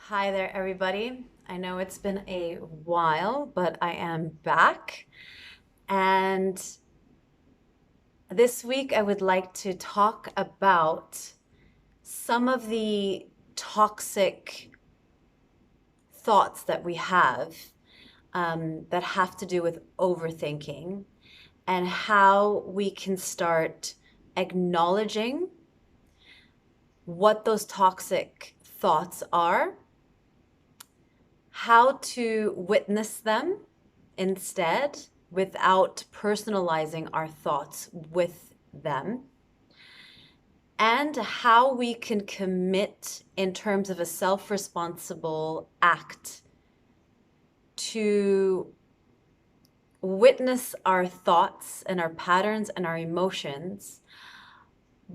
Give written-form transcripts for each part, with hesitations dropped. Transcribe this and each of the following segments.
Hi there, everybody. I know it's been a while, but I am back. And this week, I would like to talk about some of the toxic thoughts that we that have to do with overthinking and how we can start acknowledging what those toxic thoughts are, how to witness them instead without personalizing our thoughts with them, and how we can commit in terms of a self responsible act to witness our thoughts and our patterns and our emotions,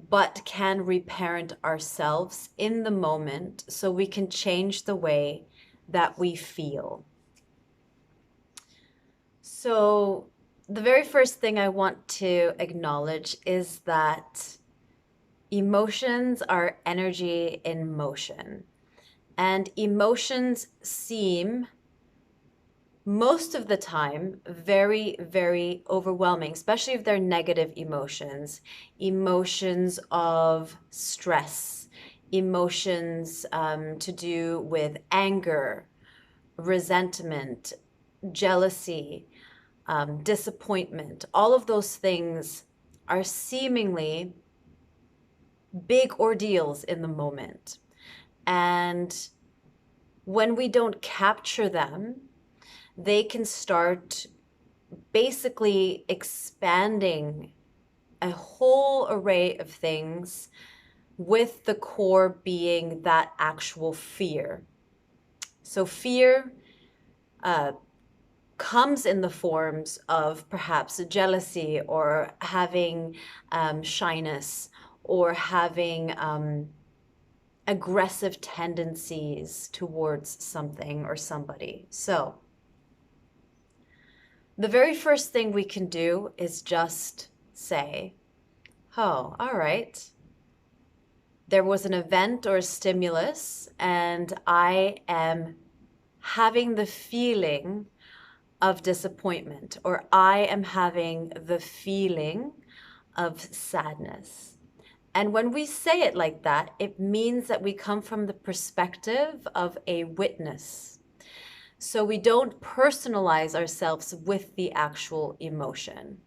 but can reparent ourselves in the moment so we can change the way that we feel. So, the very first thing I want to acknowledge is that emotions are energy in motion. And emotions seem, most of the time, very, very overwhelming, especially if they're negative emotions, emotions of stress, emotions to do with anger, resentment, jealousy, disappointment. All of those things are seemingly big ordeals in the moment. And when we don't capture them, they can start basically expanding a whole array of things, with the core being that actual fear. So, fear comes in the forms of perhaps jealousy or having shyness or having aggressive tendencies towards something or somebody. So, the very first thing we can do is just say, oh, all right. There was an event or a stimulus, and I am having the feeling of disappointment, or I am having the feeling of sadness. And when we say it like that, it means that we come from the perspective of a witness. So we don't personalize ourselves with the actual emotion.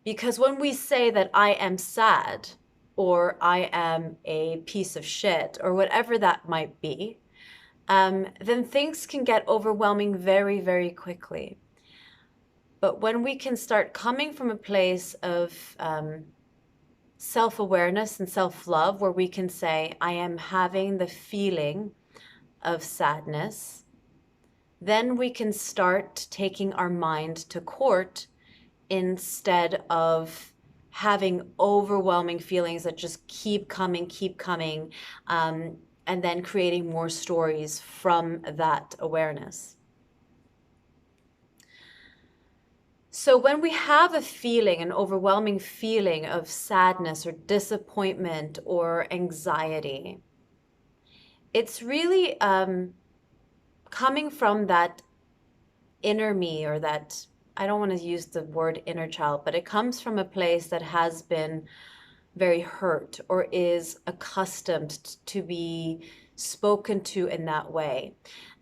Because when we say that I am sad, or I am a piece of shit, or whatever that might be, then things can get overwhelming very, very quickly. But when we can start coming from a place of self awareness and self love, where we can say, I am having the feeling of sadness, then we can start taking our mind to court instead of having overwhelming feelings that just keep coming, and then creating more stories from that awareness. So, when we have a feeling, an overwhelming feeling of sadness or disappointment or anxiety, it's really coming from that inner me, or that, I don't want to use the word inner child, but it comes from a place that has been very hurt or is accustomed to be spoken to in that way.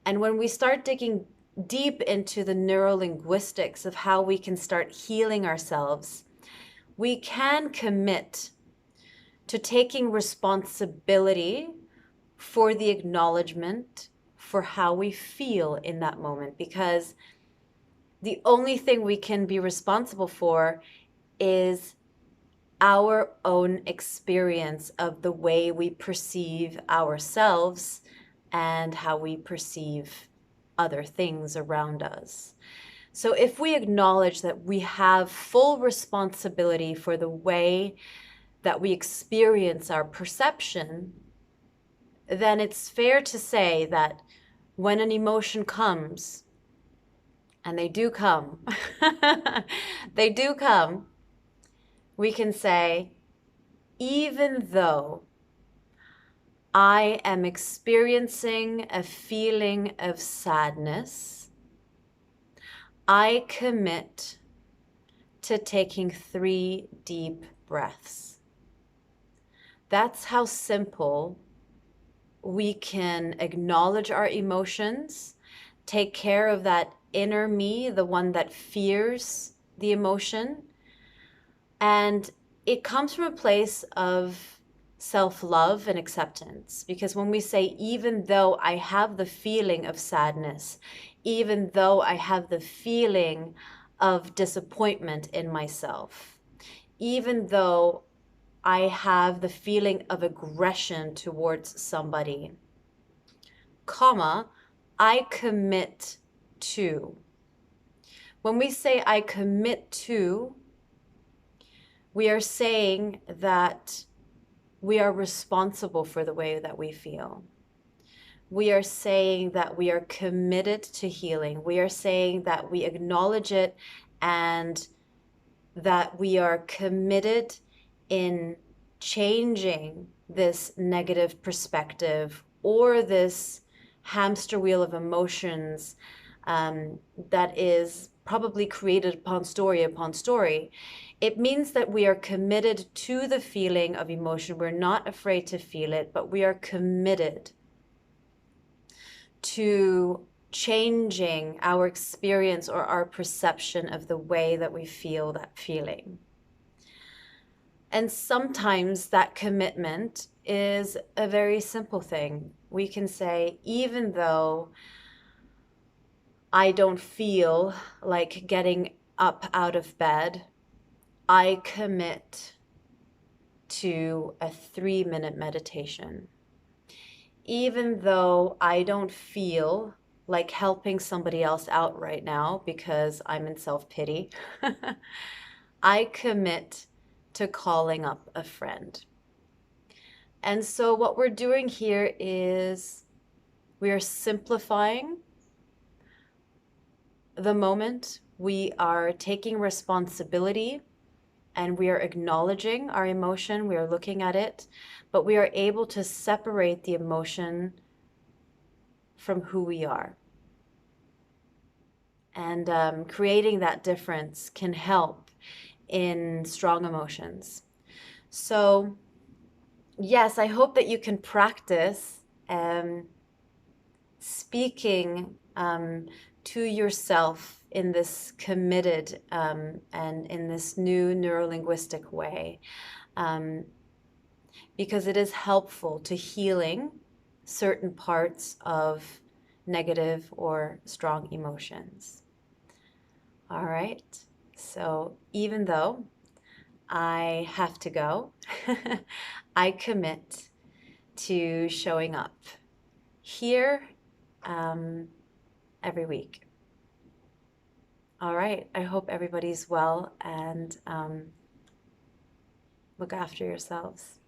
And when we start digging deep into the neurolinguistics of how we can start healing ourselves, we can commit to taking responsibility for the acknowledgement for how we feel in that moment, because the only thing we can be responsible for is our own experience of the way we perceive ourselves and how we perceive other things around us. So, if we acknowledge that we have full responsibility for the way that we experience our perception, then it's fair to say that when an emotion comes, and they do come, they do come, we can say, even though I am experiencing a feeling of sadness. I commit to taking 3 deep breaths. That's how simple we can acknowledge our emotions, take care of that inner me, the one that fears the emotion. And it comes from a place of self-love and acceptance. Because when we say, even though I have the feeling of sadness, even though I have the feeling of disappointment in myself, even though I have the feeling of aggression towards somebody, comma, I commit to. When we say I commit to, we are saying that we are responsible for the way that we feel. We are saying that we are committed to healing. We are saying that we acknowledge it and that we are committed in changing this negative perspective or this hamster wheel of emotions that is probably created upon story. It means that we are committed to the feeling of emotion. We're not afraid to feel it, but we are committed to changing our experience or our perception of the way that we feel that feeling. And sometimes that commitment is a very simple thing. We can say, even though I don't feel like getting up out of bed, I commit to a 3-minute meditation. Even though I don't feel like helping somebody else out right now because I'm in self-pity, I commit to calling up a friend. And so what we're doing here is we are simplifying the moment. We are taking responsibility and we are acknowledging our emotion. We are looking at it, but we are able to separate the emotion from who we are. And creating that difference can help in strong emotions. So yes, I hope that you can practice speaking to yourself in this committed and in this new neurolinguistic way, because it is helpful to healing certain parts of negative or strong emotions. All right, so even though I have to go, I commit to showing up here every week. All right, I hope everybody's well and look after yourselves.